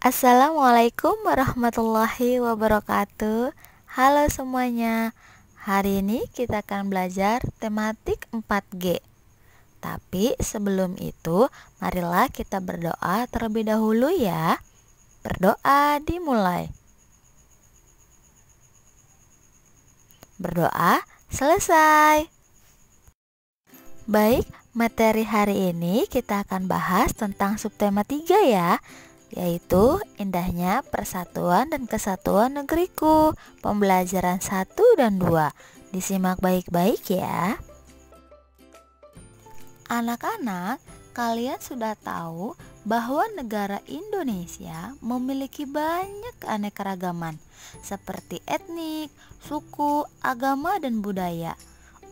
Assalamualaikum warahmatullahi wabarakatuh. Halo semuanya. Hari ini kita akan belajar tematik 4G. Tapi sebelum itu, marilah kita berdoa terlebih dahulu ya. Berdoa dimulai. Berdoa selesai. Baik, materi hari ini kita akan bahas tentang subtema 3 ya, yaitu indahnya persatuan dan kesatuan negeriku. Pembelajaran 1 dan 2. Disimak baik-baik ya. Anak-anak, kalian sudah tahu bahwa negara Indonesia memiliki banyak keanekaragaman seperti etnik, suku, agama, dan budaya.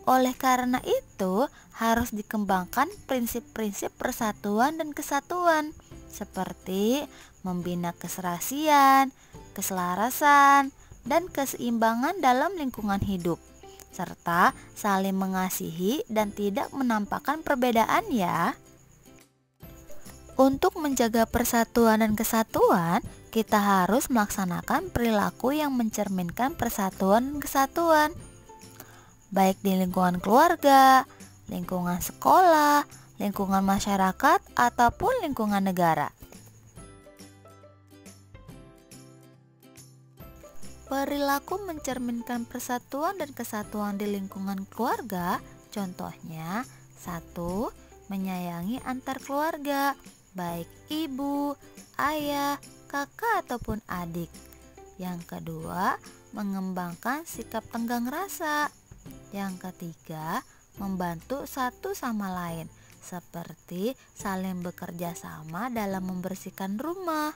Oleh karena itu, harus dikembangkan prinsip-prinsip persatuan dan kesatuan seperti membina keserasian, keselarasan, dan keseimbangan dalam lingkungan hidup, serta saling mengasihi dan tidak menampakkan perbedaan ya. Untuk menjaga persatuan dan kesatuan, kita harus melaksanakan perilaku yang mencerminkan persatuan dan kesatuan, baik di lingkungan keluarga, lingkungan sekolah, lingkungan masyarakat, ataupun lingkungan negara. Perilaku mencerminkan persatuan dan kesatuan di lingkungan keluarga, contohnya 1. Menyayangi antar keluarga, baik ibu, ayah, kakak ataupun adik. Yang kedua, mengembangkan sikap tenggang rasa. Yang ketiga, membantu satu sama lain, seperti saling bekerja sama dalam membersihkan rumah.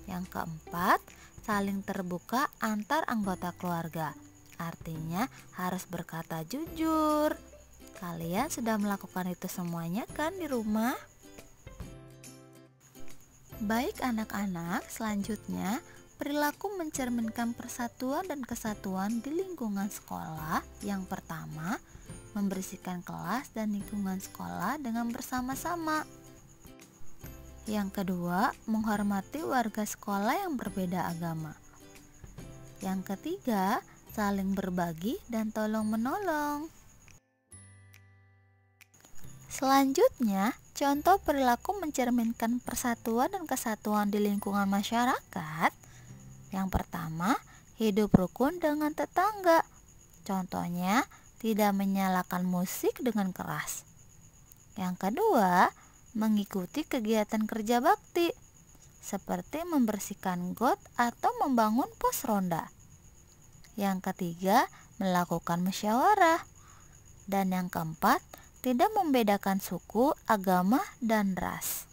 Yang keempat, saling terbuka antar anggota keluarga. Artinya harus berkata jujur. Kalian sudah melakukan itu semuanya kan di rumah? Baik anak-anak, selanjutnya perilaku mencerminkan persatuan dan kesatuan di lingkungan sekolah. Yang pertama, membersihkan kelas dan lingkungan sekolah dengan bersama-sama. Yang kedua, menghormati warga sekolah yang berbeda agama. Yang ketiga, saling berbagi dan tolong-menolong. Selanjutnya, contoh perilaku mencerminkan persatuan dan kesatuan di lingkungan masyarakat. Yang pertama, hidup rukun dengan tetangga. Contohnya, tidak menyalakan musik dengan keras. Yang kedua, mengikuti kegiatan kerja bakti, seperti membersihkan got atau membangun pos ronda. Yang ketiga, melakukan musyawarah. Dan yang keempat, tidak membedakan suku, agama, dan ras.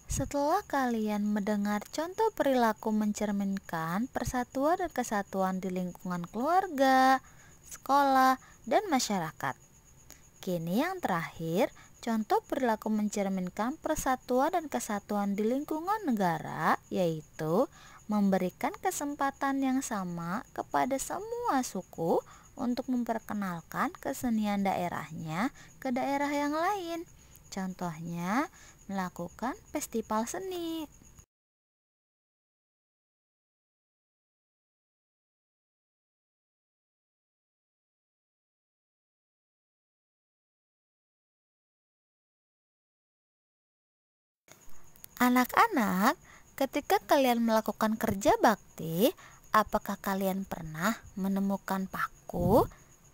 Setelah kalian mendengar contoh perilaku mencerminkan persatuan dan kesatuan di lingkungan keluarga, sekolah, dan masyarakat, kini yang terakhir, contoh perilaku mencerminkan persatuan dan kesatuan di lingkungan negara, yaitu memberikan kesempatan yang sama kepada semua suku untuk memperkenalkan kesenian daerahnya ke daerah yang lain. Contohnya, melakukan festival seni. Anak-anak, ketika kalian melakukan kerja bakti, apakah kalian pernah menemukan paku,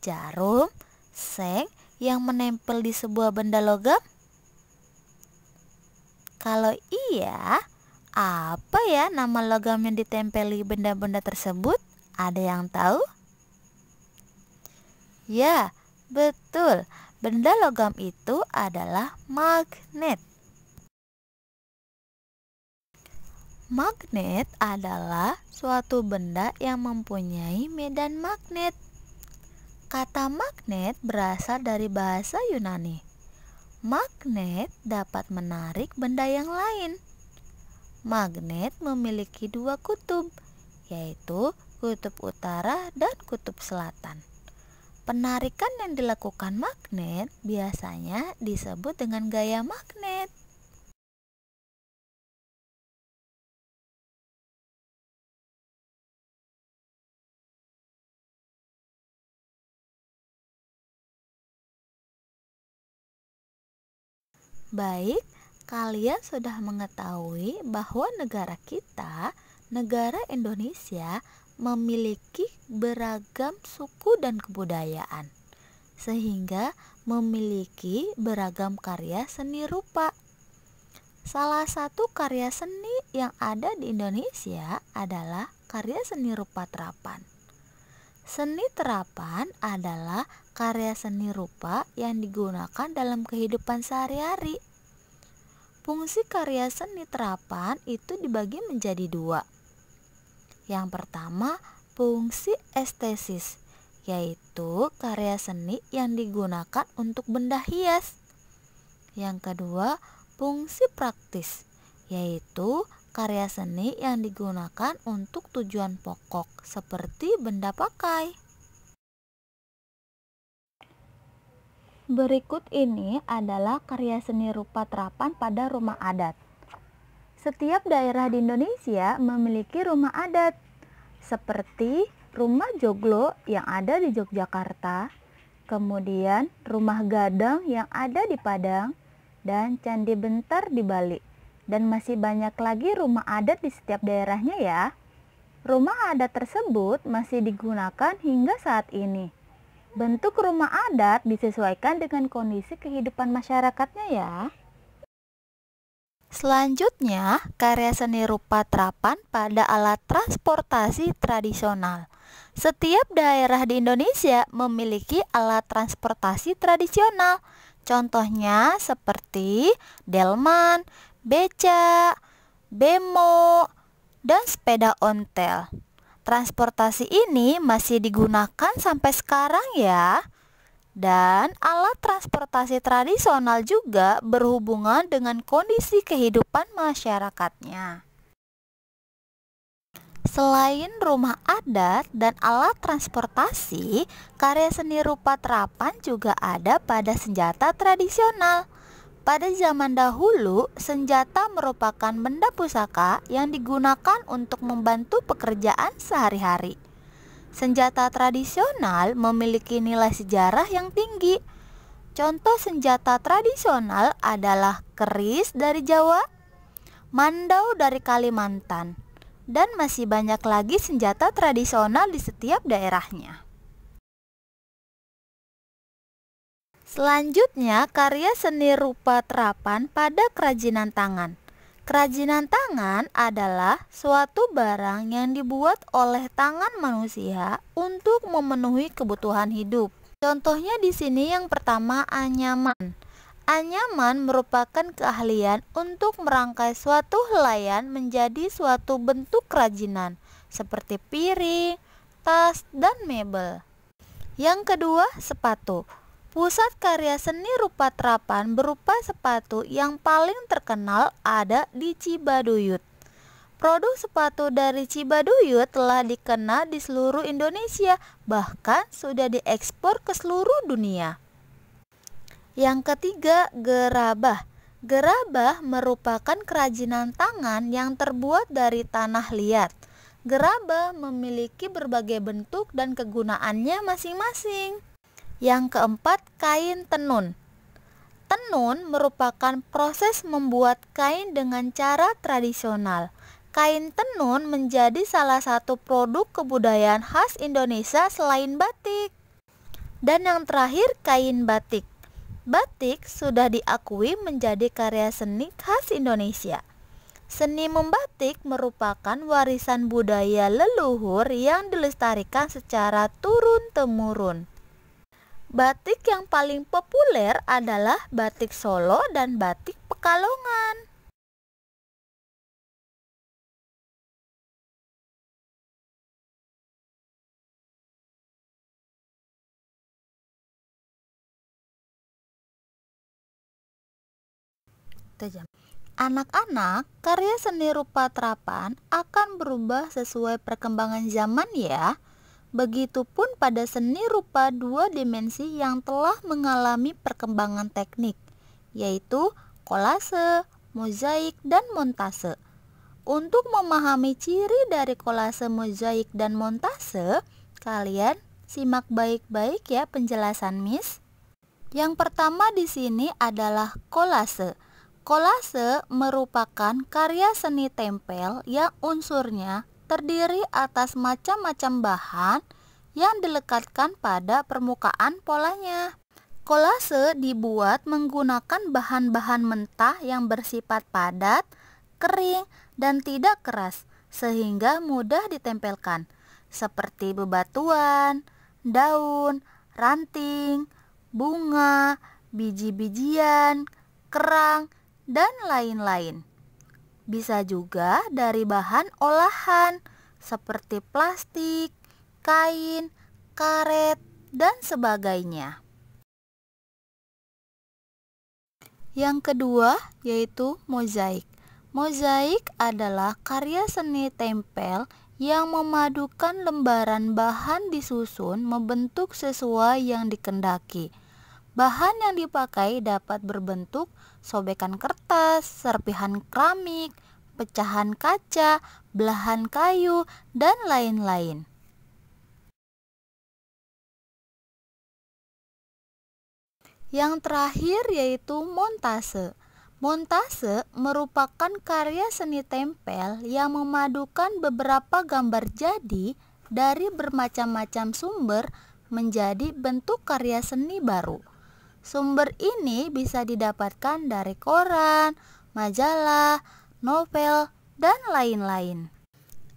jarum, seng yang menempel di sebuah benda logam? Kalau iya, apa ya nama logam yang ditempeli benda-benda tersebut? Ada yang tahu? Ya, betul. Benda logam itu adalah magnet. Magnet adalah suatu benda yang mempunyai medan magnet. Kata magnet berasal dari bahasa Yunani. Magnet dapat menarik benda yang lain. Magnet memiliki dua kutub, yaitu kutub utara dan kutub selatan. Penarikan yang dilakukan magnet biasanya disebut dengan gaya magnet. Baik, kalian sudah mengetahui bahwa negara kita, negara Indonesia, memiliki beragam suku dan kebudayaan, sehingga memiliki beragam karya seni rupa. Salah satu karya seni yang ada di Indonesia adalah karya seni rupa terapan. Seni terapan adalah karya seni rupa yang digunakan dalam kehidupan sehari-hari. Fungsi karya seni terapan itu dibagi menjadi dua. Yang pertama, fungsi estesis, yaitu karya seni yang digunakan untuk benda hias. Yang kedua, fungsi praktis, yaitu karya seni yang digunakan untuk tujuan pokok seperti benda pakai. Berikut ini adalah karya seni rupa terapan pada rumah adat. Setiap daerah di Indonesia memiliki rumah adat, seperti rumah Joglo yang ada di Yogyakarta, kemudian rumah Gadang yang ada di Padang, dan Candi Bentar di Bali. Dan masih banyak lagi rumah adat di setiap daerahnya ya. Rumah adat tersebut masih digunakan hingga saat ini. Bentuk rumah adat disesuaikan dengan kondisi kehidupan masyarakatnya ya. Selanjutnya, karya seni rupa terapan pada alat transportasi tradisional. Setiap daerah di Indonesia memiliki alat transportasi tradisional. Contohnya seperti delman, beca, bemo, dan sepeda ontel. Transportasi ini masih digunakan sampai sekarang ya. Dan alat transportasi tradisional juga berhubungan dengan kondisi kehidupan masyarakatnya. Selain rumah adat dan alat transportasi, karya seni rupa terapan juga ada pada senjata tradisional. Pada zaman dahulu, senjata merupakan benda pusaka yang digunakan untuk membantu pekerjaan sehari-hari. Senjata tradisional memiliki nilai sejarah yang tinggi. Contoh senjata tradisional adalah keris dari Jawa, mandau dari Kalimantan, dan masih banyak lagi senjata tradisional di setiap daerahnya. Selanjutnya, karya seni rupa terapan pada kerajinan tangan. Kerajinan tangan adalah suatu barang yang dibuat oleh tangan manusia untuk memenuhi kebutuhan hidup. Contohnya di sini yang pertama anyaman. Anyaman merupakan keahlian untuk merangkai suatu helaian menjadi suatu bentuk kerajinan seperti piring, tas, dan mebel. Yang kedua, sepatu. Pusat karya seni rupa terapan berupa sepatu yang paling terkenal ada di Cibaduyut. Produk sepatu dari Cibaduyut telah dikenal di seluruh Indonesia, bahkan sudah diekspor ke seluruh dunia. Yang ketiga, gerabah. Gerabah merupakan kerajinan tangan yang terbuat dari tanah liat. Gerabah memiliki berbagai bentuk dan kegunaannya masing-masing. Yang keempat, kain tenun. Tenun merupakan proses membuat kain dengan cara tradisional. Kain tenun menjadi salah satu produk kebudayaan khas Indonesia selain batik. Dan yang terakhir, kain batik. Batik sudah diakui menjadi karya seni khas Indonesia. Seni membatik merupakan warisan budaya leluhur yang dilestarikan secara turun-temurun. Batik yang paling populer adalah batik Solo dan batik Pekalongan. Anak-anak, karya seni rupa terapan akan berubah sesuai perkembangan zaman ya. Begitupun pada seni rupa dua dimensi yang telah mengalami perkembangan teknik, yaitu kolase, mozaik, dan montase. Untuk memahami ciri dari kolase, mozaik, dan montase, kalian simak baik-baik ya penjelasan Miss. Yang pertama di sini adalah kolase. Kolase merupakan karya seni tempel yang unsurnya terdiri atas macam-macam bahan yang dilekatkan pada permukaan polanya. Kolase dibuat menggunakan bahan-bahan mentah yang bersifat padat, kering, dan tidak keras, sehingga mudah ditempelkan, seperti bebatuan, daun, ranting, bunga, biji-bijian, kerang, dan lain-lain. Bisa juga dari bahan olahan seperti plastik, kain, karet, dan sebagainya. Yang kedua yaitu mozaik. Mozaik adalah karya seni tempel yang memadukan lembaran bahan disusun membentuk sesuai yang dikehendaki. Bahan yang dipakai dapat berbentuk sobekan kertas, serpihan keramik, pecahan kaca, belahan kayu, dan lain-lain. Yang terakhir yaitu montase. Montase merupakan karya seni tempel yang memadukan beberapa gambar jadi dari bermacam-macam sumber menjadi bentuk karya seni baru. Sumber ini bisa didapatkan dari koran, majalah, novel, dan lain-lain.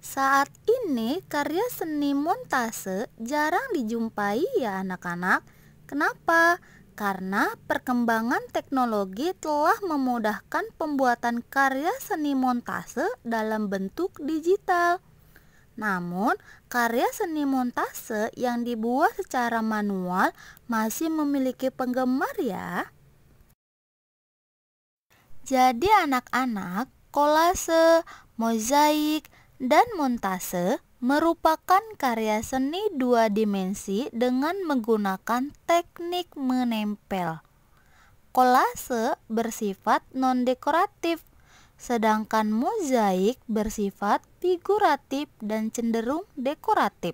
Saat ini karya seni montase jarang dijumpai ya anak-anak. Kenapa? Karena perkembangan teknologi telah memudahkan pembuatan karya seni montase dalam bentuk digital. Namun, karya seni montase yang dibuat secara manual masih memiliki penggemar ya. Jadi anak-anak, kolase, mozaik, dan montase merupakan karya seni dua dimensi dengan menggunakan teknik menempel. Kolase bersifat non-dekoratif, sedangkan mozaik bersifat figuratif dan cenderung dekoratif.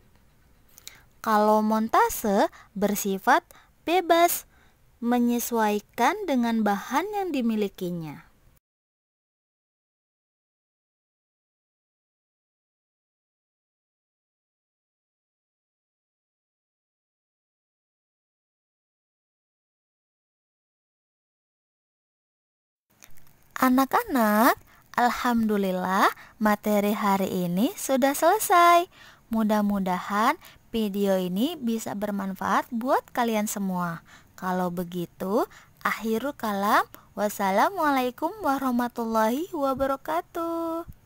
Kalau montase bersifat bebas, menyesuaikan dengan bahan yang dimilikinya. Anak-anak, alhamdulillah materi hari ini sudah selesai. Mudah-mudahan video ini bisa bermanfaat buat kalian semua. Kalau begitu, akhirul kalam. Wassalamualaikum warahmatullahi wabarakatuh.